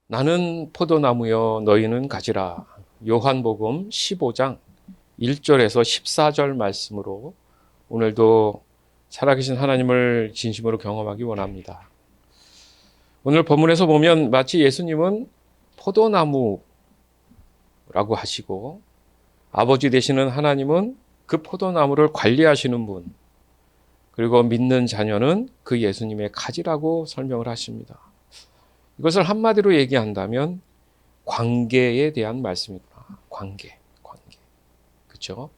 나는 포도나무여 너희는 가지라. 요한복음 15장 1절에서 14절 말씀으로 오늘도 살아계신 하나님을 진심으로 경험하기 원합니다. 오늘 본문에서 보면 마치 예수님은 포도나무라고 하시고 아버지 되시는 하나님은 그 포도나무를 관리하시는 분, 그리고 믿는 자녀는 그 예수님의 가지라고 설명을 하십니다. 이것을 한마디로 얘기한다면 관계에 대한 말씀이구나. 관계. 그렇죠?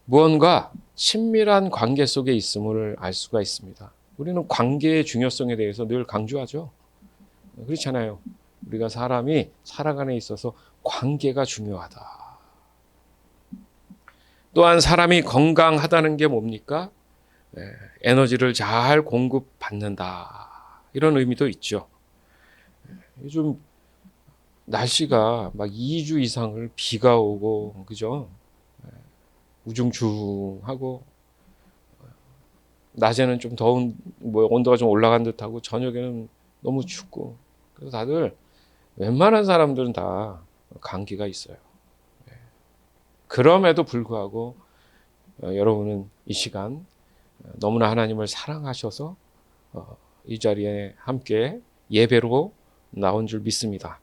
무언가 친밀한 관계 속에 있음을 알 수가 있습니다. 우리는 관계의 중요성에 대해서 늘 강조하죠. 그렇잖아요. 우리가 사람이 살아가는 데 있어서 관계가 중요하다. 또한 사람이 건강하다는 게 뭡니까? 에너지를 잘 공급받는다. 이런 의미도 있죠. 요즘 날씨가 막 2주 이상을 비가 오고, 그죠? 우중충하고, 낮에는 좀 더운, 온도가 좀 올라간 듯하고, 저녁에는 너무 춥고. 그래서 다들 웬만한 사람들은 다 감기가 있어요. 그럼에도 불구하고, 여러분은 이 시간 너무나 하나님을 사랑하셔서 이 자리에 함께 예배로 나온 줄 믿습니다.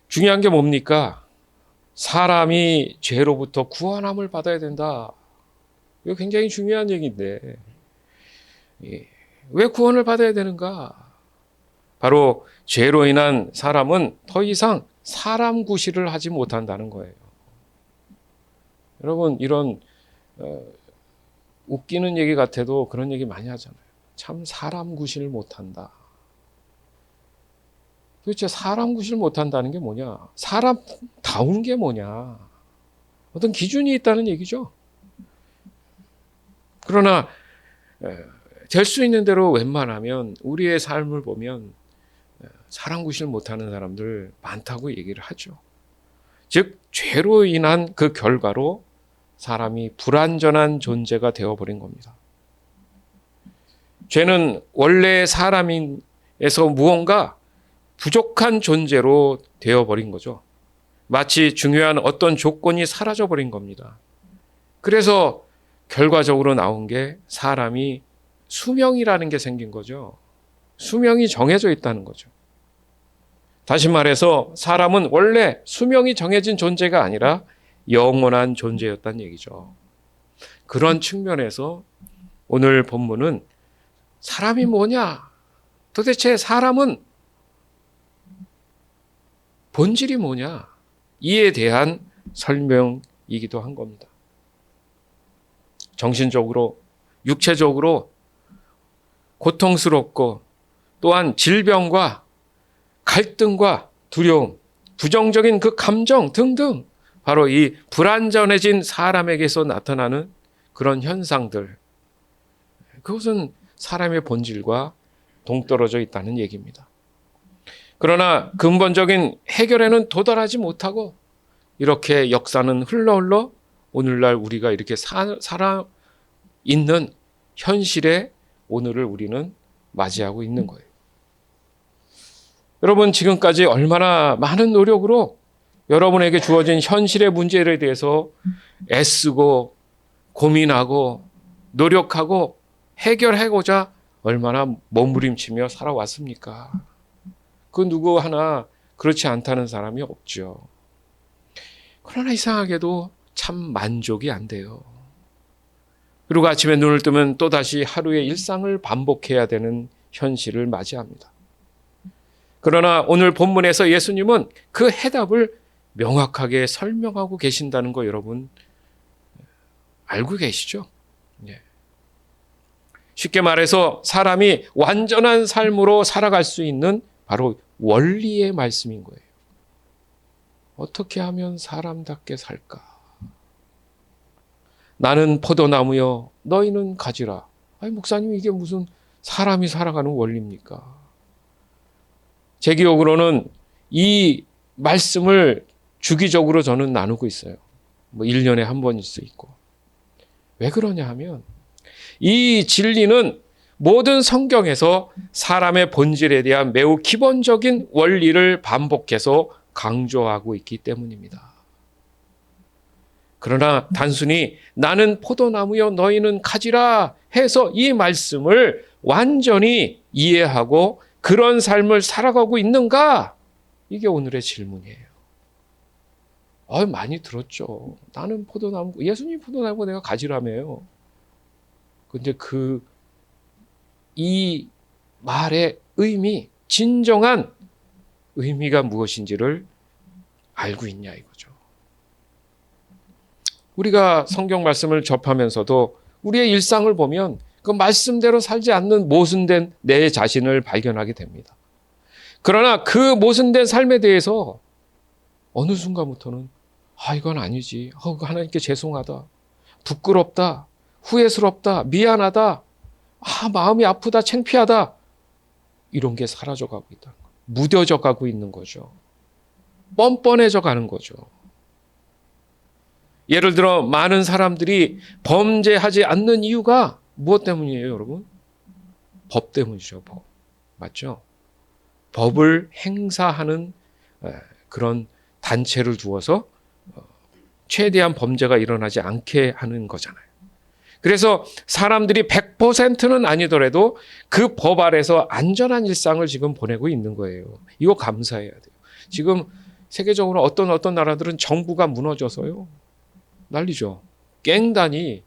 중요한 게 뭡니까? 사람이 죄로부터 구원함을 받아야 된다. 이거 굉장히 중요한 얘기인데 왜 구원을 받아야 되는가? 바로 죄로 인한 사람은 더 이상 사람 구실을 하지 못한다는 거예요. 여러분 이런 웃기는 얘기 같아도 그런 얘기 많이 하잖아요. 참 사람 구실 못한다. 도대체 사람 구실 못한다는 게 뭐냐? 사람다운 게 뭐냐? 어떤 기준이 있다는 얘기죠. 그러나 될 수 있는 대로 웬만하면 우리의 삶을 보면 사람 구실 못하는 사람들 많다고 얘기를 하죠. 즉 죄로 인한 그 결과로 사람이 불완전한 존재가 되어버린 겁니다. 죄는 원래 사람에서 무언가 부족한 존재로 되어버린 거죠. 마치 중요한 어떤 조건이 사라져버린 겁니다. 그래서 결과적으로 나온 게 사람이 수명이라는 게 생긴 거죠. 수명이 정해져 있다는 거죠. 다시 말해서 사람은 원래 수명이 정해진 존재가 아니라 영원한 존재였다는 얘기죠. 그런 측면에서 오늘 본문은 사람이 뭐냐? 도대체 사람은 본질이 뭐냐? 이에 대한 설명이기도 한 겁니다. 정신적으로, 육체적으로 고통스럽고 또한 질병과 갈등과 두려움, 부정적인 그 감정 등등 바로 이 불완전해진 사람에게서 나타나는 그런 현상들, 그것은 사람의 본질과 동떨어져 있다는 얘기입니다. 그러나 근본적인 해결에는 도달하지 못하고 이렇게 역사는 흘러 오늘날 우리가 이렇게 살아 있는 현실에 오늘을 우리는 맞이하고 있는 거예요. 여러분 지금까지 얼마나 많은 노력으로 여러분에게 주어진 현실의 문제에 대해서 애쓰고 고민하고 노력하고 해결하고자 얼마나 몸부림치며 살아왔습니까? 그 누구 하나 그렇지 않다는 사람이 없죠. 그러나 이상하게도 참 만족이 안 돼요. 그리고 아침에 눈을 뜨면 또다시 하루의 일상을 반복해야 되는 현실을 맞이합니다. 그러나 오늘 본문에서 예수님은 그 해답을 명확하게 설명하고 계신다는 거 여러분 알고 계시죠? 쉽게 말해서 사람이 완전한 삶으로 살아갈 수 있는 바로 원리의 말씀인 거예요. 어떻게 하면 사람답게 살까? 나는 포도나무여 너희는 가지라. 아니 목사님 이게 무슨 사람이 살아가는 원리입니까? 제 기억으로는 이 말씀을 주기적으로 저는 나누고 있어요. 1년에 한 번일 수 있고. 왜 그러냐 하면 이 진리는 모든 성경에서 사람의 본질에 대한 매우 기본적인 원리를 반복해서 강조하고 있기 때문입니다. 그러나 단순히 나는 포도나무여 너희는 가지라 해서 이 말씀을 완전히 이해하고 그런 삶을 살아가고 있는가? 이게 오늘의 질문이에요. 많이 들었죠. 나는 포도나무, 예수님 포도나무고 내가 가지라며요. 근데 이 말의 의미, 진정한 의미가 무엇인지를 알고 있냐 이거죠. 우리가 성경 말씀을 접하면서도 우리의 일상을 보면 그 말씀대로 살지 않는 모순된 내 자신을 발견하게 됩니다. 그러나 그 모순된 삶에 대해서 어느 순간부터는 이건 아니지. 하나님께 죄송하다. 부끄럽다. 후회스럽다. 미안하다. 마음이 아프다. 창피하다. 이런 게 사라져가고 있다. 무뎌져 가고 있는 거죠. 뻔뻔해져 가는 거죠. 예를 들어 많은 사람들이 범죄하지 않는 이유가 무엇 때문이에요, 여러분? 법 때문이죠, 법. 맞죠? 법을 행사하는 그런 단체를 두어서 최대한 범죄가 일어나지 않게 하는 거잖아요. 그래서 사람들이 100%는 아니더라도 그 법 아래서 안전한 일상을 지금 보내고 있는 거예요. 이거 감사해야 돼요. 지금 세계적으로 어떤 나라들은 정부가 무너져서요. 난리죠. 갱단이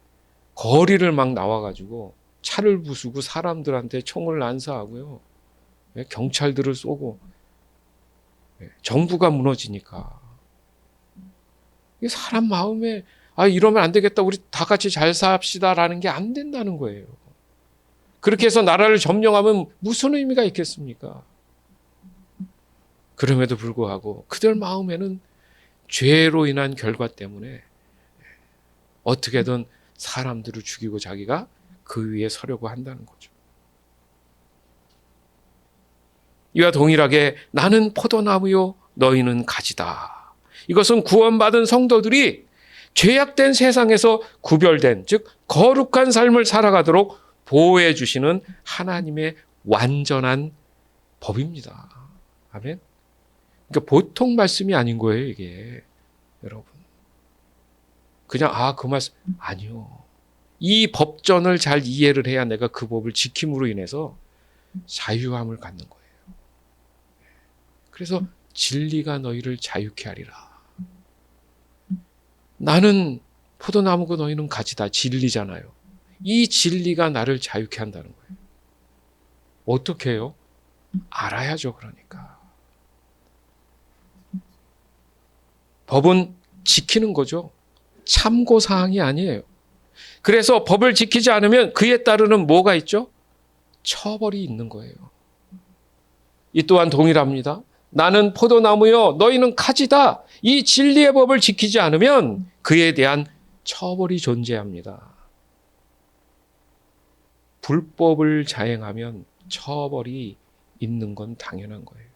거리를 막 나와가지고 차를 부수고 사람들한테 총을 난사하고요. 경찰들을 쏘고 정부가 무너지니까. 사람 마음에 이러면 안 되겠다. 우리 다 같이 잘 삽시다라는 게 안 된다는 거예요. 그렇게 해서 나라를 점령하면 무슨 의미가 있겠습니까? 그럼에도 불구하고 그들 마음에는 죄로 인한 결과 때문에 어떻게든 사람들을 죽이고 자기가 그 위에 서려고 한다는 거죠. 이와 동일하게 나는 포도나무요 너희는 가지다. 이것은 구원받은 성도들이 죄악된 세상에서 구별된, 즉 거룩한 삶을 살아가도록 보호해 주시는 하나님의 완전한 법입니다. 아멘. 그러니까 보통 말씀이 아닌 거예요, 이게. 여러분. 그냥 그 말씀 아니요. 이 법전을 잘 이해를 해야 내가 그 법을 지킴으로 인해서 자유함을 갖는 거예요. 그래서 진리가 너희를 자유케 하리라. 나는 포도나무고 너희는 가지다. 진리잖아요. 이 진리가 나를 자유케 한다는 거예요. 어떻게 해요? 알아야죠, 그러니까. 법은 지키는 거죠. 참고사항이 아니에요. 그래서 법을 지키지 않으면 그에 따르는 뭐가 있죠? 처벌이 있는 거예요. 이 또한 동일합니다. 나는 포도나무요 너희는 가지다. 이 진리의 법을 지키지 않으면 그에 대한 처벌이 존재합니다. 불법을 자행하면 처벌이 있는 건 당연한 거예요.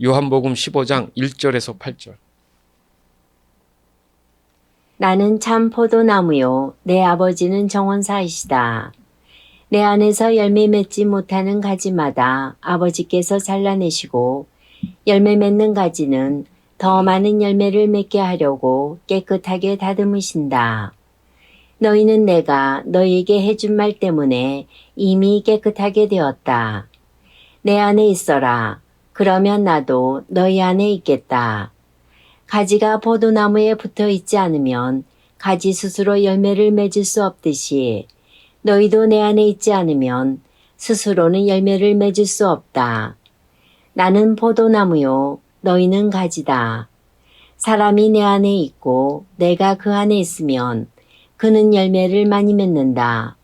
요한복음 15장 1절에서 8절. 나는 참 포도나무요 내 아버지는 정원사이시다. 내 안에서 열매 맺지 못하는 가지마다 아버지께서 잘라내시고 열매 맺는 가지는 더 많은 열매를 맺게 하려고 깨끗하게 다듬으신다. 너희는 내가 너희에게 해준 말 때문에 이미 깨끗하게 되었다. 내 안에 있어라. 그러면 나도 너희 안에 있겠다. 가지가 포도나무에 붙어 있지 않으면 가지 스스로 열매를 맺을 수 없듯이 너희도 내 안에 있지 않으면 스스로는 열매를 맺을 수 없다. 나는 포도나무요, 너희는 가지다. 사람이 내 안에 있고 내가 그 안에 있으면 그는 열매를 많이 맺는다.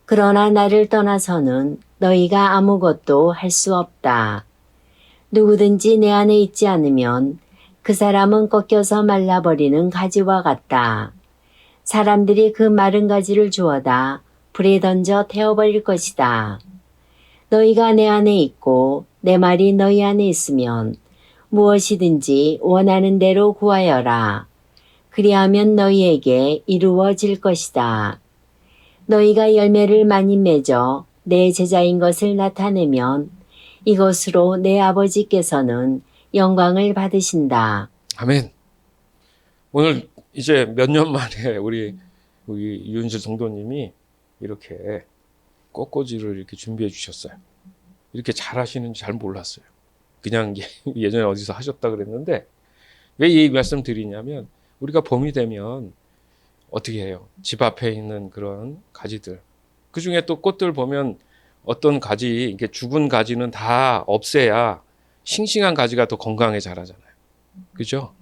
그러나 나를 떠나서는 너희가 아무것도 할 수 없다. 누구든지 내 안에 있지 않으면 그 사람은 꺾여서 말라버리는 가지와 같다. 사람들이 그 마른 가지를 주워다 불에 던져 태워버릴 것이다. 너희가 내 안에 있고 내 말이 너희 안에 있으면 무엇이든지 원하는 대로 구하여라. 그리하면 너희에게 이루어질 것이다. 너희가 열매를 많이 맺어 내 제자인 것을 나타내면 이것으로 내 아버지께서는 영광을 받으신다. 아멘. 오늘 이제 몇 년 만에 우리 유은실 성도님이 이렇게 꽃꽂이를 이렇게 준비해 주셨어요. 이렇게 잘 하시는지 잘 몰랐어요. 그냥 예전에 어디서 하셨다 그랬는데, 왜 이 말씀 드리냐면, 우리가 봄이 되면 어떻게 해요? 집 앞에 있는 그런 가지들, 그 중에 또 꽃들 보면 어떤 가지, 이렇게 죽은 가지는 다 없애야 싱싱한 가지가 더 건강하게 자라잖아요. 그죠?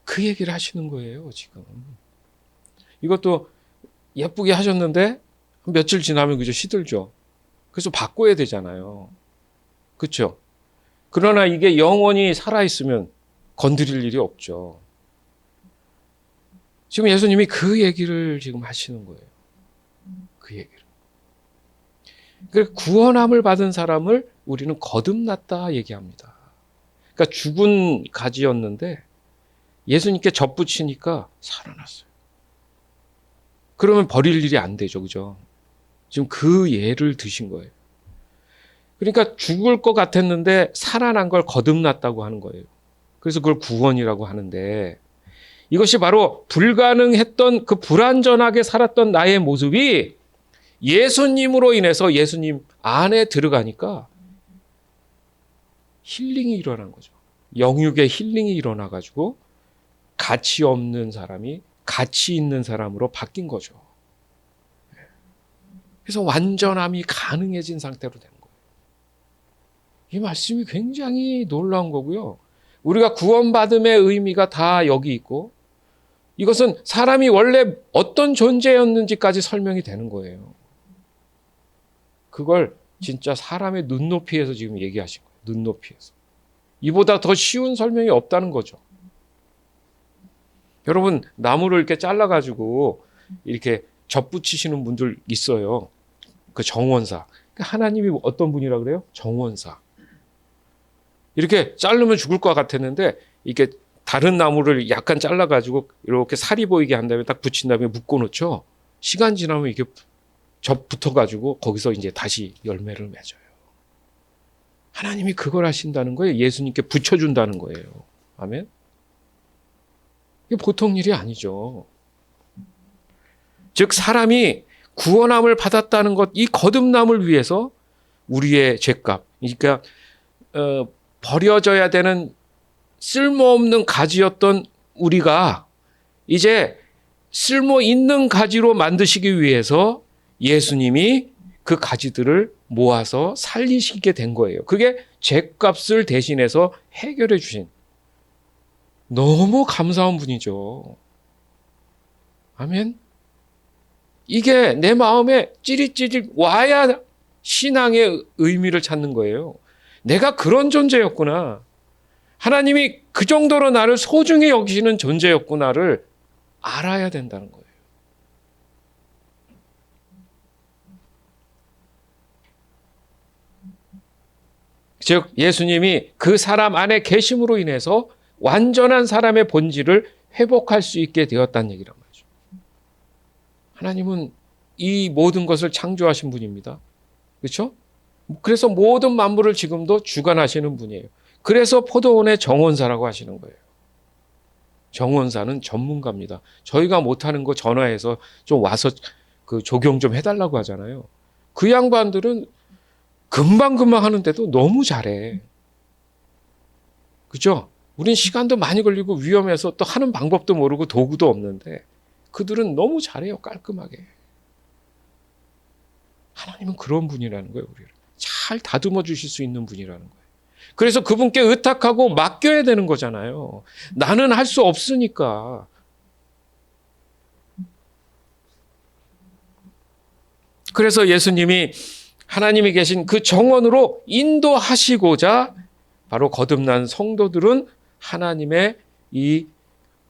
그 얘기를 하시는 거예요, 지금. 이것도 예쁘게 하셨는데 며칠 지나면 그저 시들죠. 그래서 바꿔야 되잖아요. 그렇죠? 그러나 이게 영원히 살아있으면 건드릴 일이 없죠. 지금 예수님이 그 얘기를 지금 하시는 거예요. 그 얘기를. 그래서 구원함을 받은 사람을 우리는 거듭났다 얘기합니다. 그러니까 죽은 가지였는데 예수님께 접붙이니까 살아났어요. 그러면 버릴 일이 안 되죠. 그죠? 지금 그 예를 드신 거예요. 그러니까 죽을 것 같았는데 살아난 걸 거듭났다고 하는 거예요. 그래서 그걸 구원이라고 하는데, 이것이 바로 불가능했던 그 불완전하게 살았던 나의 모습이 예수님으로 인해서 예수님 안에 들어가니까 힐링이 일어난 거죠. 영육의 힐링이 일어나가지고 가치 없는 사람이 가치 있는 사람으로 바뀐 거죠. 그래서 완전함이 가능해진 상태로 되는 거예요. 이 말씀이 굉장히 놀라운 거고요. 우리가 구원받음의 의미가 다 여기 있고, 이것은 사람이 원래 어떤 존재였는지까지 설명이 되는 거예요. 그걸 진짜 사람의 눈높이에서 지금 얘기하신 거예요. 눈높이에서. 이보다 더 쉬운 설명이 없다는 거죠. 여러분, 나무를 이렇게 잘라가지고 이렇게 접붙이시는 분들 있어요. 그 정원사. 하나님이 어떤 분이라 그래요? 정원사. 이렇게 자르면 죽을 것 같았는데, 이렇게 다른 나무를 약간 잘라가지고 이렇게 살이 보이게 한 다음에 딱 붙인 다음에 묶어놓죠. 시간 지나면 이게 붙어가지고 거기서 이제 다시 열매를 맺어요. 하나님이 그걸 하신다는 거예요. 예수님께 붙여준다는 거예요. 아멘. 이게 보통 일이 아니죠. 즉 사람이 구원함을 받았다는 것, 이 거듭남을 위해서 우리의 죄값, 그러니까 버려져야 되는 쓸모없는 가지였던 우리가 이제 쓸모 있는 가지로 만드시기 위해서 예수님이 그 가지들을 모아서 살리시게 된 거예요. 그게 죄값을 대신해서 해결해 주신 너무 감사한 분이죠. 아멘. 이게 내 마음에 찌릿찌릿 와야 신앙의 의미를 찾는 거예요. 내가 그런 존재였구나. 하나님이 그 정도로 나를 소중히 여기시는 존재였구나를 알아야 된다는 거예요. 즉 예수님이 그 사람 안에 계심으로 인해서 완전한 사람의 본질을 회복할 수 있게 되었다는 얘기란 말이죠. 하나님은 이 모든 것을 창조하신 분입니다. 그렇죠? 그래서 모든 만물을 지금도 주관하시는 분이에요. 그래서 포도원의 정원사라고 하시는 거예요. 정원사는 전문가입니다. 저희가 못하는 거 전화해서 좀 와서 그 조경 좀 해달라고 하잖아요. 그 양반들은 금방금방 하는데도 너무 잘해. 그죠? 우린 시간도 많이 걸리고 위험해서 또 하는 방법도 모르고 도구도 없는데 그들은 너무 잘해요. 깔끔하게. 하나님은 그런 분이라는 거예요. 우리를 잘 다듬어 주실 수 있는 분이라는 거예요. 그래서 그분께 의탁하고 맡겨야 되는 거잖아요. 나는 할 수 없으니까. 그래서 예수님이 하나님이 계신 그 정원으로 인도하시고자 바로 거듭난 성도들은 하나님의 이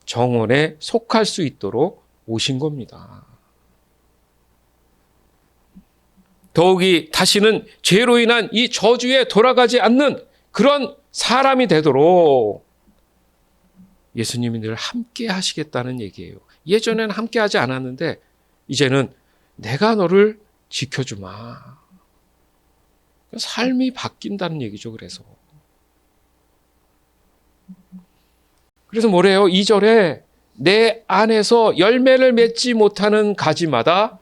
정원에 속할 수 있도록 오신 겁니다. 더욱이 다시는 죄로 인한 이 저주에 돌아가지 않는 그런 사람이 되도록 예수님이 늘 함께 하시겠다는 얘기예요. 예전에는 함께 하지 않았는데 이제는 내가 너를 지켜주마. 삶이 바뀐다는 얘기죠. 그래서 뭐래요? 2절에 내 안에서 열매를 맺지 못하는 가지마다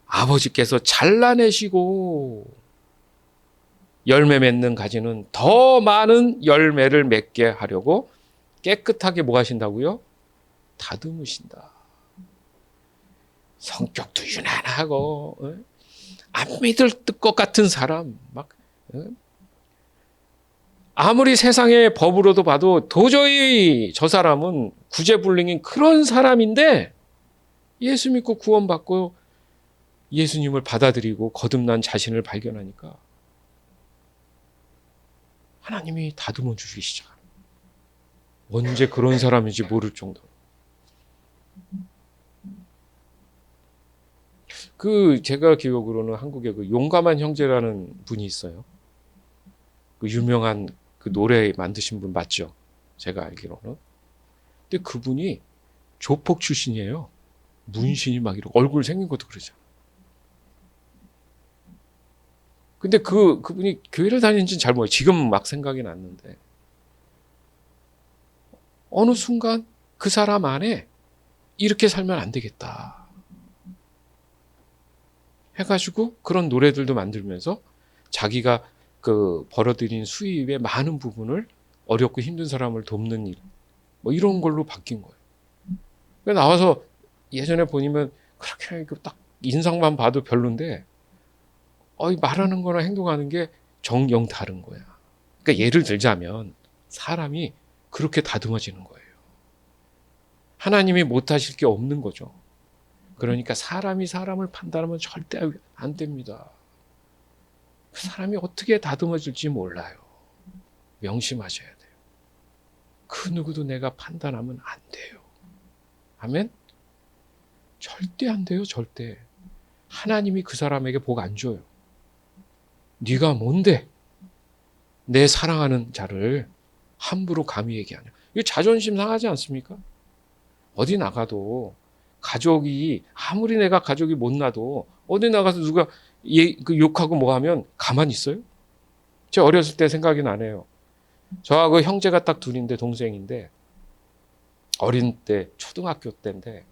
아버지께서 잘라내시고 열매 맺는 가지는 더 많은 열매를 맺게 하려고 깨끗하게 뭐 하신다고요? 다듬으신다. 성격도 유난하고 안 믿을 것 같은 사람 막 아무리 세상의 법으로도 봐도 도저히 저 사람은 구제불능인 그런 사람인데 예수 믿고 구원받고 예수님을 받아들이고 거듭난 자신을 발견하니까 하나님이 다듬어 주시기 시작합니다. 언제 그런 사람인지 모를 정도로. 제가 기억으로는 한국에 용감한 형제라는 분이 있어요. 유명한 노래 만드신 분 맞죠? 제가 알기로는. 근데 그분이 조폭 출신이에요. 문신이 막 이러고 얼굴 생긴 것도 그러잖아. 근데 그분이 교회를 다니는지는 잘 모르겠어요. 지금 막 생각이 났는데 어느 순간 그 사람 안에 이렇게 살면 안 되겠다 해가지고 그런 노래들도 만들면서 자기가 벌어들인 수입의 많은 부분을 어렵고 힘든 사람을 돕는 일, 뭐 이런 걸로 바뀐 거예요. 그러니까 나와서 예전에 보니면 그렇게 딱 인상만 봐도 별론데, 말하는 거나 행동하는 게 영 다른 거야. 그러니까 예를 들자면 사람이 그렇게 다듬어지는 거예요. 하나님이 못하실 게 없는 거죠. 그러니까 사람이 사람을 판단하면 절대 안 됩니다. 그 사람이 어떻게 다듬어질지 몰라요. 명심하셔야 돼요. 그 누구도 내가 판단하면 안 돼요. 아멘? 절대 안 돼요. 절대. 하나님이 그 사람에게 복 안 줘요. 네가 뭔데 내 사랑하는 자를 함부로 감히 얘기하냐. 이거 자존심 상하지 않습니까? 어디 나가도 가족이 아무리 내가 가족이 못나도 어디 나가서 누가 욕하고 뭐 하면 가만히 있어요? 제가 어렸을 때 생각이 나네요. 저하고 형제가 딱 둘인데 동생인데 어린 때 초등학교 때인데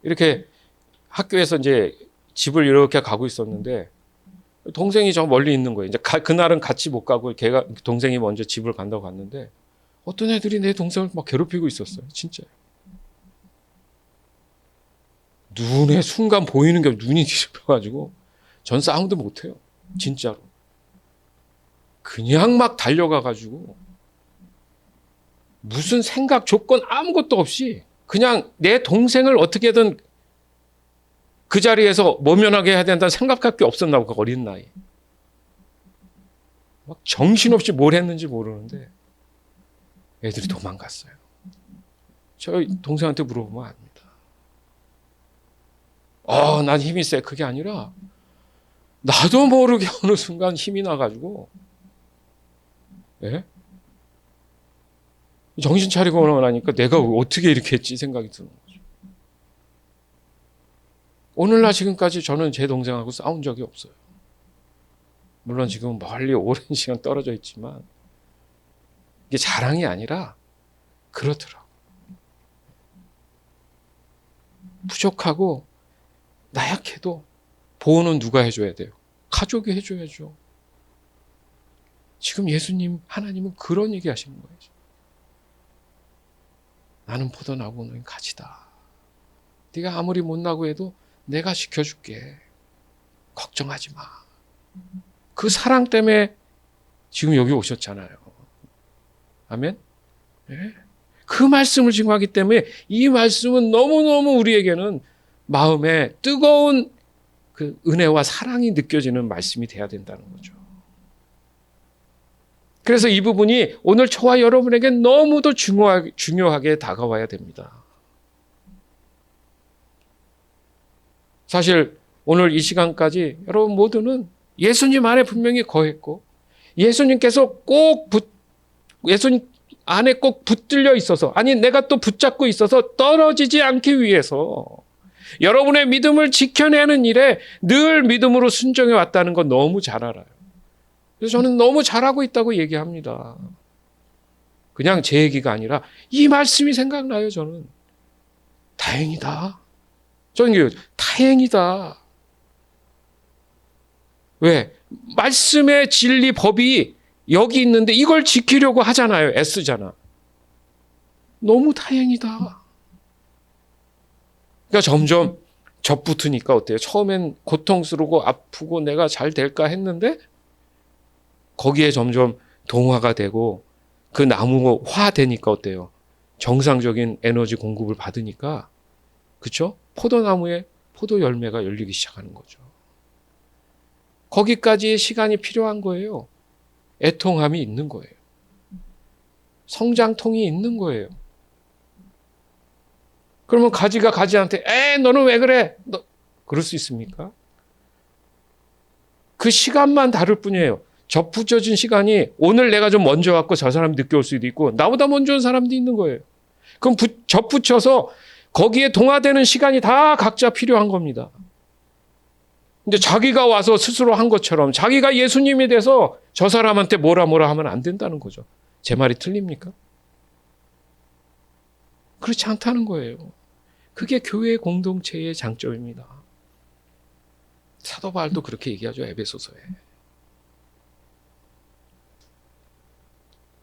이렇게 학교에서 이제 집을 이렇게 가고 있었는데 동생이 저 멀리 있는 거예요. 이제 그날은 같이 못 가고 동생이 먼저 집을 간다고 갔는데 어떤 애들이 내 동생을 막 괴롭히고 있었어요. 진짜요. 눈에 순간 보이는 게 눈이 뒤집혀가지고 전 싸움도 못해요. 진짜로. 그냥 막 달려가가지고 무슨 생각, 조건 아무것도 없이 그냥 내 동생을 어떻게든 그 자리에서 모면하게 해야 된다는 생각밖에 없었나 봐. 어린 나이. 막 정신없이 뭘 했는지 모르는데 애들이 도망갔어요. 저희 동생한테 물어보면 압니다. 난 힘이 세. 그게 아니라 나도 모르게 어느 순간 힘이 나가지고 정신 차리고 나니까 내가 어떻게 이렇게 했지 생각이 드는 거죠. 오늘날 지금까지 저는 제 동생하고 싸운 적이 없어요. 물론 지금 멀리 오랜 시간 떨어져 있지만 이게 자랑이 아니라 그렇더라고요. 부족하고 나약해도 보호는 누가 해줘야 돼요? 가족이 해줘야죠. 지금 예수님, 하나님은 그런 얘기 하시는 거예요. 나는 포도나고 너는 가지다. 네가 아무리 못나고 해도 내가 지켜줄게. 걱정하지 마. 그 사랑 때문에 지금 여기 오셨잖아요. 아멘? 네? 그 말씀을 지금 하기 때문에 이 말씀은 너무너무 우리에게는 마음에 뜨거운 그 은혜와 사랑이 느껴지는 말씀이 돼야 된다는 거죠. 그래서 이 부분이 오늘 저와 여러분에게 너무도 중요하게 다가와야 됩니다. 사실 오늘 이 시간까지 여러분 모두는 예수님 안에 분명히 거했고 예수님께서 예수님 안에 꼭 붙들려 있어서 내가 또 붙잡고 있어서 떨어지지 않기 위해서 여러분의 믿음을 지켜내는 일에 늘 믿음으로 순종해 왔다는 건 너무 잘 알아요. 그래서 저는 너무 잘하고 있다고 얘기합니다. 그냥 제 얘기가 아니라 이 말씀이 생각나요, 저는. 다행이다. 저는 다행이다. 왜? 말씀의 진리, 법이 여기 있는데 이걸 지키려고 하잖아요. 애쓰잖아. 너무 다행이다. 그러니까 점점 접붙으니까 어때요? 처음엔 고통스럽고 아프고 내가 잘 될까 했는데 거기에 점점 동화가 되고 그 나무화 되니까 어때요? 정상적인 에너지 공급을 받으니까 그렇죠? 포도나무에 포도 열매가 열리기 시작하는 거죠. 거기까지 시간이 필요한 거예요. 애통함이 있는 거예요. 성장통이 있는 거예요. 그러면 가지가 가지한테 너는 왜 그래? 너 그럴 수 있습니까? 그 시간만 다를 뿐이에요. 접붙여진 시간이 오늘 내가 좀 먼저 왔고 저 사람이 늦게 올 수도 있고 나보다 먼저 온 사람도 있는 거예요. 그럼 접붙여서 거기에 동화되는 시간이 다 각자 필요한 겁니다. 근데 자기가 와서 스스로 한 것처럼 자기가 예수님이 돼서 저 사람한테 뭐라 하면 안 된다는 거죠. 제 말이 틀립니까? 그렇지 않다는 거예요. 그게 교회 공동체의 장점입니다. 사도 바울도 그렇게 얘기하죠. 에베소서에.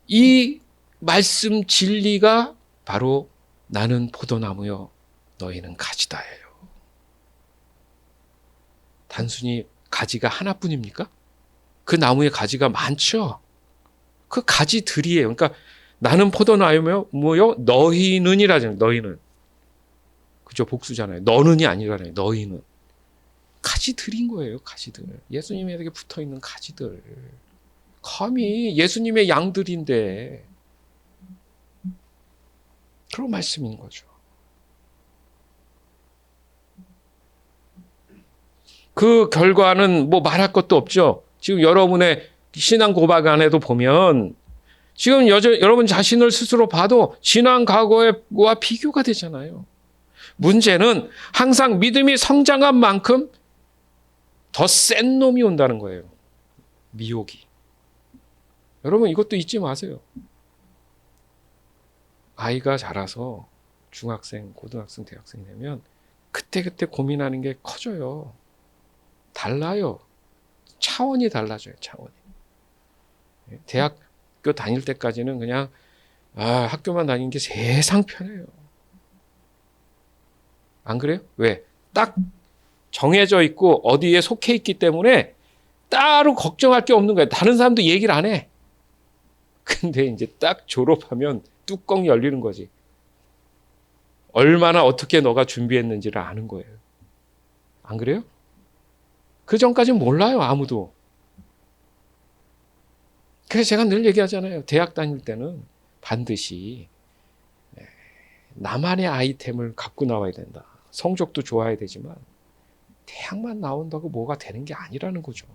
이 말씀 진리가 바로 나는 포도나무요 너희는 가지다예요. 단순히 가지가 하나뿐입니까? 그 나무에 가지가 많죠. 그 가지들이에요. 그러니까 나는 포도나무요 너희는이라잖아요. 너희는. 그죠? 복수잖아요. 너는이 아니라요. 너희는. 가지들인 거예요. 가지들. 예수님에게 붙어있는 가지들. 감히 예수님의 양들인데 그런 말씀인 거죠. 그 결과는 뭐 말할 것도 없죠. 지금 여러분의 신앙 고백 안에도 보면 지금 여러분 자신을 스스로 봐도 지난 과거와 비교가 되잖아요. 문제는 항상 믿음이 성장한 만큼 더 센 놈이 온다는 거예요. 미혹이. 여러분 이것도 잊지 마세요. 아이가 자라서 중학생, 고등학생, 대학생이 되면 그때그때 고민하는 게 커져요. 달라요. 차원이 달라져요. 차원이. 대학교 다닐 때까지는 그냥 학교만 다니는 게 세상 편해요. 안 그래요? 왜? 딱 정해져 있고 어디에 속해 있기 때문에 따로 걱정할 게 없는 거예요. 다른 사람도 얘기를 안 해. 근데 이제 딱 졸업하면 뚜껑 열리는 거지. 얼마나 어떻게 너가 준비했는지를 아는 거예요. 안 그래요? 그 전까지는 몰라요. 아무도. 그래서 제가 늘 얘기하잖아요. 대학 다닐 때는 반드시 나만의 아이템을 갖고 나와야 된다. 성적도 좋아야 되지만 대학만 나온다고 뭐가 되는 게 아니라는 거죠.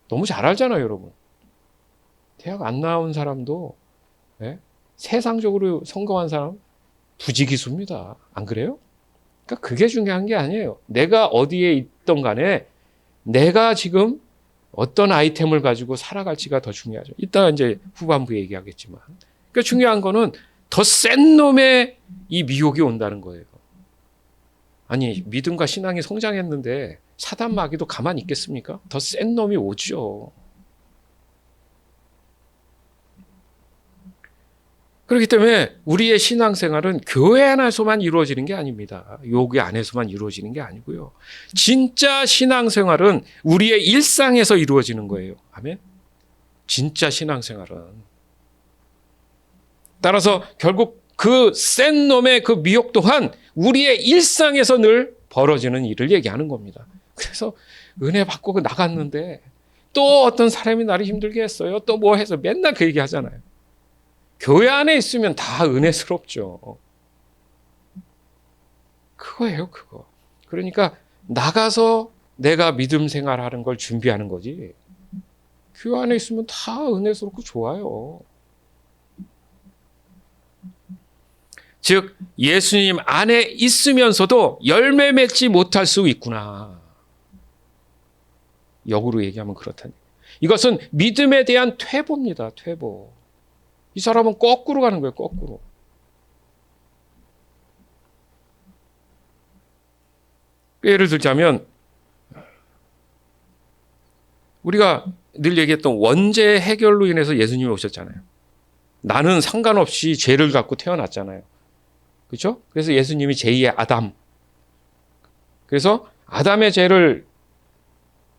너무 잘 알잖아요, 여러분. 대학 안 나온 사람도 세상적으로 성공한 사람 부지기수입니다. 안 그래요? 그러니까 그게 중요한 게 아니에요. 내가 어디에 있던 간에 내가 지금 어떤 아이템을 가지고 살아갈지가 더 중요하죠. 이따 이제 후반부에 얘기하겠지만. 그러니까 중요한 거는 더 센 놈의 이 미혹이 온다는 거예요. 아니, 믿음과 신앙이 성장했는데 사단 마귀도 가만히 있겠습니까? 더 센 놈이 오죠. 그렇기 때문에 우리의 신앙생활은 교회 안에서만 이루어지는 게 아닙니다. 요기 안에서만 이루어지는 게 아니고요. 진짜 신앙생활은 우리의 일상에서 이루어지는 거예요. 아멘. 진짜 신앙생활은. 따라서 결국 그 센 놈의 그 미혹 또한 우리의 일상에서 늘 벌어지는 일을 얘기하는 겁니다. 그래서 은혜 받고 나갔는데 또 어떤 사람이 나를 힘들게 했어요. 또 뭐 해서 맨날 그 얘기 하잖아요. 교회 안에 있으면 다 은혜스럽죠. 그거예요, 그거. 그러니까 나가서 내가 믿음 생활하는 걸 준비하는 거지. 교회 안에 있으면 다 은혜스럽고 좋아요. 즉 예수님 안에 있으면서도 열매 맺지 못할 수 있구나. 역으로 얘기하면 그렇다니. 이것은 믿음에 대한 퇴보입니다. 퇴보. 이 사람은 거꾸로 가는 거예요. 거꾸로. 예를 들자면 우리가 늘 얘기했던 원죄 해결로 인해서 예수님이 오셨잖아요. 나는 상관없이 죄를 갖고 태어났잖아요. 그렇죠? 그래서 예수님이 제2의 아담. 그래서 아담의 죄를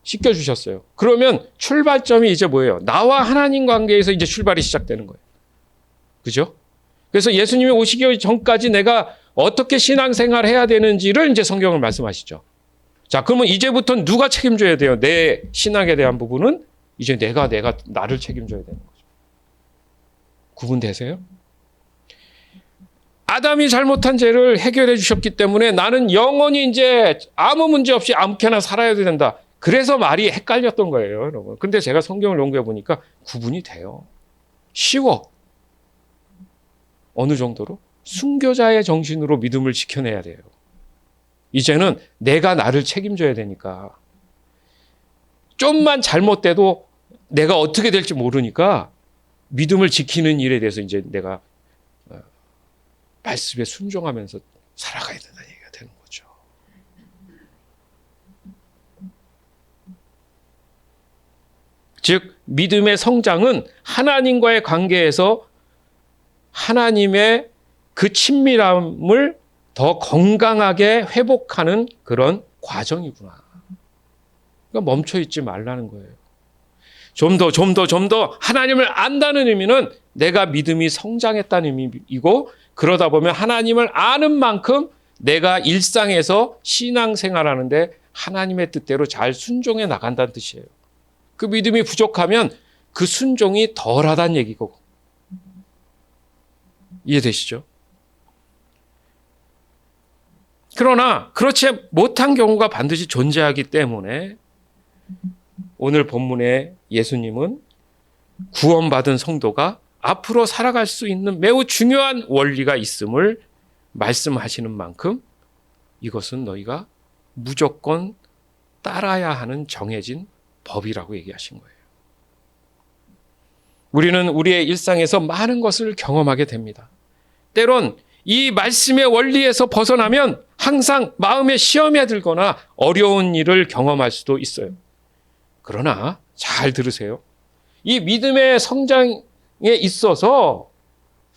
씻겨주셨어요. 그러면 출발점이 이제 뭐예요? 나와 하나님 관계에서 이제 출발이 시작되는 거예요. 그죠? 그래서 예수님이 오시기 전까지 내가 어떻게 신앙생활을 해야 되는지를 이제 성경을 말씀하시죠. 자, 그러면 이제부터 누가 책임져야 돼요? 내 신앙에 대한 부분은 이제 내가 나를 책임져야 되는 거죠. 구분되세요? 아담이 잘못한 죄를 해결해 주셨기 때문에 나는 영원히 이제 아무 문제 없이 아무렇게나 살아야 된다. 그래서 말이 헷갈렸던 거예요, 여러분. 근데 제가 성경을 연구해 보니까 구분이 돼요. 쉬워. 어느 정도로? 순교자의 정신으로 믿음을 지켜내야 돼요. 이제는 내가 나를 책임져야 되니까. 좀만 잘못돼도 내가 어떻게 될지 모르니까 믿음을 지키는 일에 대해서 이제 내가 말씀에 순종하면서 살아가야 된다는 얘기가 되는 거죠. 즉 믿음의 성장은 하나님과의 관계에서 하나님의 그 친밀함을 더 건강하게 회복하는 그런 과정이구나. 그러니까 멈춰 있지 말라는 거예요. 좀 더 하나님을 안다는 의미는 내가 믿음이 성장했다는 의미이고, 그러다 보면 하나님을 아는 만큼 내가 일상에서 신앙생활하는데 하나님의 뜻대로 잘 순종해 나간다는 뜻이에요. 그 믿음이 부족하면 그 순종이 덜하다는 얘기고. 이해되시죠? 그러나 그렇지 못한 경우가 반드시 존재하기 때문에 오늘 본문의 예수님은 구원받은 성도가 앞으로 살아갈 수 있는 매우 중요한 원리가 있음을 말씀하시는 만큼 이것은 너희가 무조건 따라야 하는 정해진 법이라고 얘기하신 거예요. 우리는 우리의 일상에서 많은 것을 경험하게 됩니다. 때론 이 말씀의 원리에서 벗어나면 항상 마음에 시험에 들거나 어려운 일을 경험할 수도 있어요. 그러나 잘 들으세요. 이 믿음의 성장에 있어서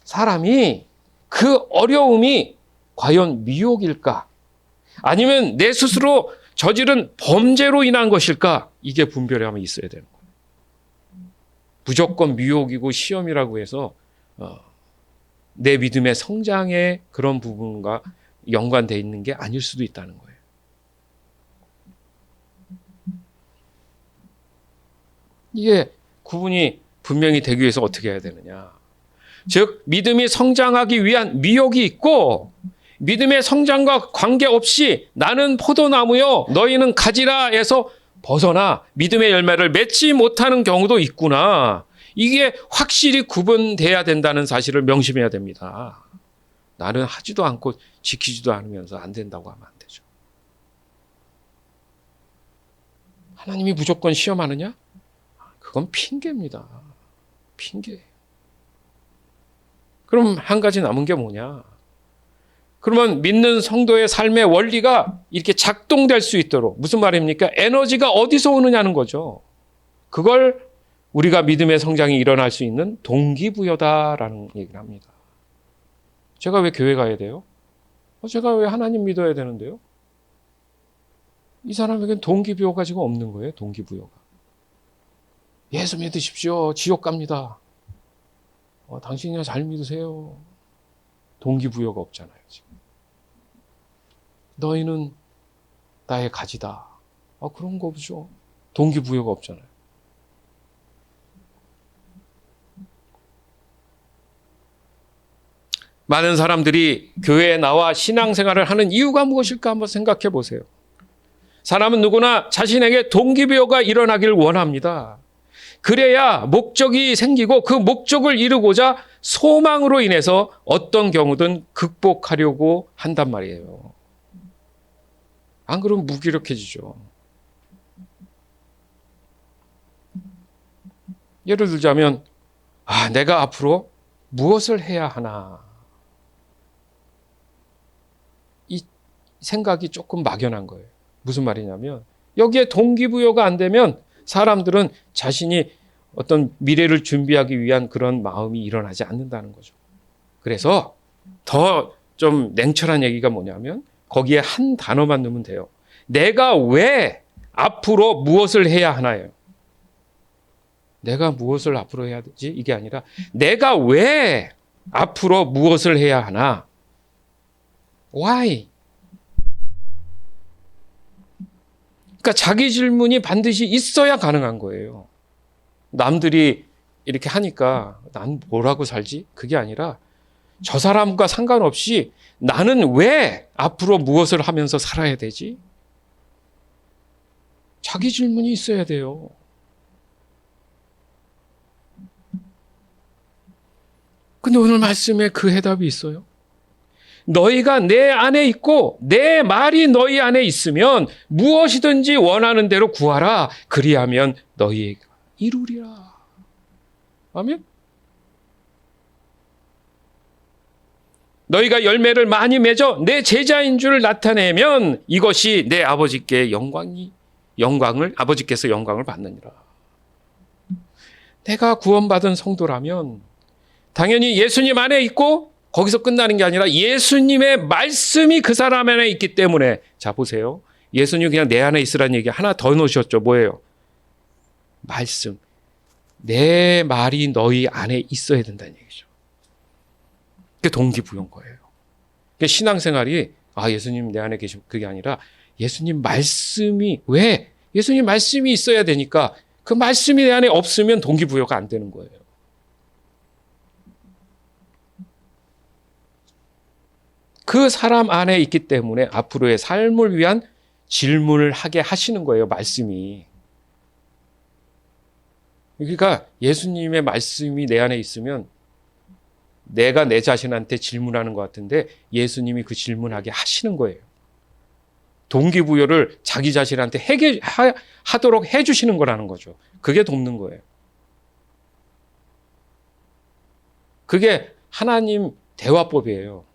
사람이 그 어려움이 과연 미혹일까? 아니면 내 스스로 저지른 범죄로 인한 것일까? 이게 분별함이 있어야 되는 거예요. 무조건 미혹이고 시험이라고 해서 내 믿음의 성장의 그런 부분과 연관되어 있는 게 아닐 수도 있다는 거예요. 이게 구분이 분명히 되기 위해서 어떻게 해야 되느냐. 즉 믿음이 성장하기 위한 미혹이 있고, 믿음의 성장과 관계없이 나는 포도나무요 너희는 가지라 해서 벗어나 믿음의 열매를 맺지 못하는 경우도 있구나. 이게 확실히 구분돼야 된다는 사실을 명심해야 됩니다. 나는 하지도 않고 지키지도 않으면서 안 된다고 하면 안 되죠. 하나님이 무조건 시험하느냐? 그건 핑계입니다. 핑계. 그럼 한 가지 남은 게 뭐냐? 그러면 믿는 성도의 삶의 원리가 이렇게 작동될 수 있도록, 무슨 말입니까? 에너지가 어디서 오느냐는 거죠. 그걸 우리가 믿음의 성장이 일어날 수 있는 동기부여다라는 얘기를 합니다. 제가 왜 교회 가야 돼요? 제가 왜 하나님 믿어야 되는데요? 이 사람에겐 동기부여가 지금 없는 거예요. 동기부여가. 예수 믿으십시오. 지옥 갑니다. 당신이나 잘 믿으세요. 동기부여가 없잖아요. 지금. 너희는 나의 가지다. 그런 거 없죠. 동기부여가 없잖아요. 많은 사람들이 교회에 나와 신앙생활을 하는 이유가 무엇일까 한번 생각해 보세요. 사람은 누구나 자신에게 동기부여가 일어나길 원합니다. 그래야 목적이 생기고 그 목적을 이루고자 소망으로 인해서 어떤 경우든 극복하려고 한단 말이에요. 안 그러면 무기력해지죠. 예를 들자면 내가 앞으로 무엇을 해야 하나, 이 생각이 조금 막연한 거예요. 무슨 말이냐면 여기에 동기부여가 안 되면 사람들은 자신이 어떤 미래를 준비하기 위한 그런 마음이 일어나지 않는다는 거죠. 그래서 더 좀 냉철한 얘기가 뭐냐면 거기에 한 단어만 넣으면 돼요. 내가 왜 앞으로 무엇을 해야 하나요? 내가 무엇을 앞으로 해야 되지? 이게 아니라 내가 왜 앞으로 무엇을 해야 하나? Why? 그러니까 자기 질문이 반드시 있어야 가능한 거예요. 남들이 이렇게 하니까 난 뭐라고 살지? 그게 아니라 저 사람과 상관없이 나는 왜 앞으로 무엇을 하면서 살아야 되지? 자기 질문이 있어야 돼요. 근데 오늘 말씀에 그 해답이 있어요. 너희가 내 안에 있고 내 말이 너희 안에 있으면 무엇이든지 원하는 대로 구하라. 그리하면 너희가 이루리라. 아멘? 너희가 열매를 많이 맺어 내 제자인 줄 나타내면 이것이 내 아버지께 아버지께서 영광을 받느니라. 내가 구원받은 성도라면 당연히 예수님 안에 있고 거기서 끝나는 게 아니라 예수님의 말씀이 그 사람 안에 있기 때문에, 자 보세요. 예수님 그냥 내 안에 있으라는 얘기 하나 더 넣으셨죠. 뭐예요? 말씀. 내 말이 너희 안에 있어야 된다는 얘기죠. 그게 동기부여인 거예요. 그러니까 신앙생활이 예수님 내 안에 계시고 그게 아니라 예수님 말씀이, 왜? 예수님 말씀이 있어야 되니까 그 말씀이 내 안에 없으면 동기부여가 안 되는 거예요. 그 사람 안에 있기 때문에 앞으로의 삶을 위한 질문을 하게 하시는 거예요, 말씀이. 그러니까 예수님의 말씀이 내 안에 있으면 내가 내 자신한테 질문하는 것 같은데 예수님이 그 질문하게 하시는 거예요. 동기부여를 자기 자신한테 하도록 해주시는 거라는 거죠. 그게 돕는 거예요. 그게 하나님 대화법이에요.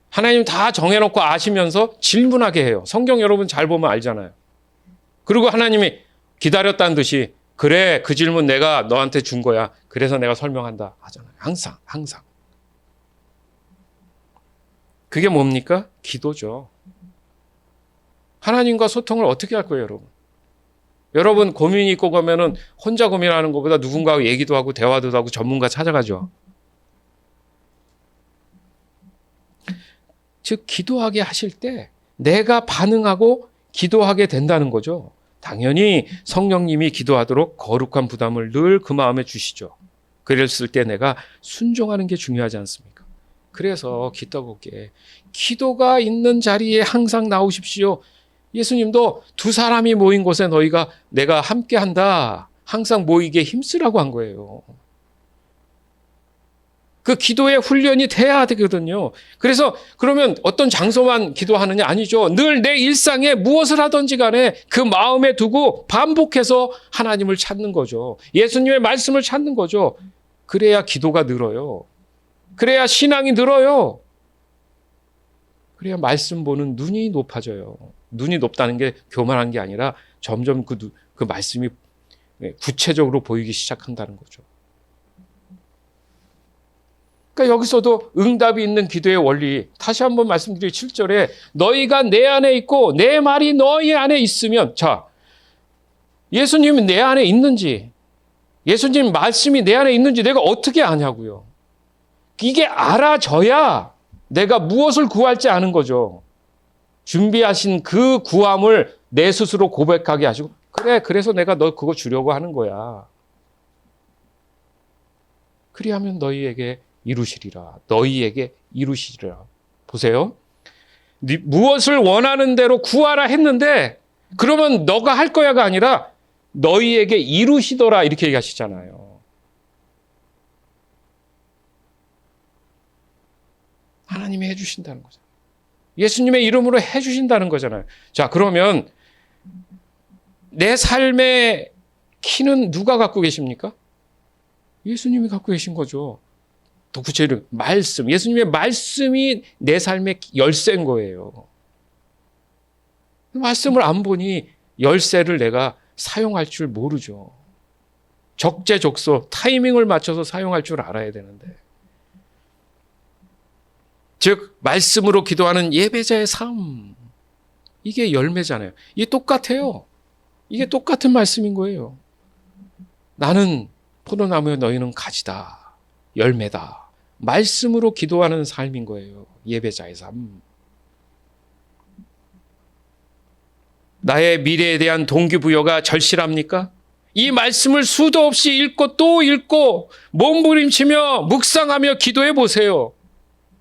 하나님 다 정해놓고 아시면서 질문하게 해요. 성경 여러분 잘 보면 알잖아요. 그리고 하나님이 기다렸다는 듯이 그래, 그 질문 내가 너한테 준 거야. 그래서 내가 설명한다 하잖아요. 항상. 그게 뭡니까? 기도죠. 하나님과 소통을 어떻게 할 거예요, 여러분? 여러분 고민이 있고 그러면은 혼자 고민하는 것보다 누군가하고 얘기도 하고 대화도 하고 전문가 찾아가죠. 즉 기도하게 하실 때 내가 반응하고 기도하게 된다는 거죠. 당연히 성령님이 기도하도록 거룩한 부담을 늘 그 마음에 주시죠. 그랬을 때 내가 순종하는 게 중요하지 않습니까? 그래서 기도하게 기도가 있는 자리에 항상 나오십시오. 예수님도 두 사람이 모인 곳에 내가 함께한다. 항상 모이게 힘쓰라고 한 거예요. 그 기도의 훈련이 돼야 되거든요. 그래서 그러면 어떤 장소만 기도하느냐? 아니죠. 늘 내 일상에 무엇을 하든지 간에 그 마음에 두고 반복해서 하나님을 찾는 거죠. 예수님의 말씀을 찾는 거죠. 그래야 기도가 늘어요. 그래야 신앙이 늘어요. 그래야 말씀 보는 눈이 높아져요. 눈이 높다는 게 교만한 게 아니라 점점 그 말씀이 구체적으로 보이기 시작한다는 거죠. 그러니까 여기서도 응답이 있는 기도의 원리, 다시 한번 말씀드리기 7절에 너희가 내 안에 있고 내 말이 너희 안에 있으면, 자, 예수님이 내 안에 있는지, 예수님 말씀이 내 안에 있는지 내가 어떻게 아냐고요. 이게 알아져야 내가 무엇을 구할지 아는 거죠. 준비하신 그 구함을 내 스스로 고백하게 하시고, 그래, 그래서 내가 너 그거 주려고 하는 거야. 그리하면 너희에게 이루시리라. 보세요. 무엇을 원하는 대로 구하라 했는데 그러면 너가 할 거야가 아니라 너희에게 이루시더라 이렇게 얘기하시잖아요. 하나님이 해주신다는 거죠. 예수님의 이름으로 해주신다는 거잖아요. 자, 그러면 내 삶의 키는 누가 갖고 계십니까? 예수님이 갖고 계신 거죠. 더 구체적으로 말씀, 예수님의 말씀이 내 삶의 열쇠인 거예요. 말씀을 안 보니 열쇠를 내가 사용할 줄 모르죠. 적재적소, 타이밍을 맞춰서 사용할 줄 알아야 되는데. 즉 말씀으로 기도하는 예배자의 삶, 이게 열매잖아요. 이게 똑같아요. 이게 똑같은 말씀인 거예요. 나는 포도나무여 너희는 가지다, 열매다. 말씀으로 기도하는 삶인 거예요. 예배자의 삶. 나의 미래에 대한 동기부여가 절실합니까? 이 말씀을 수도 없이 읽고 또 읽고 몸부림치며 묵상하며 기도해 보세요.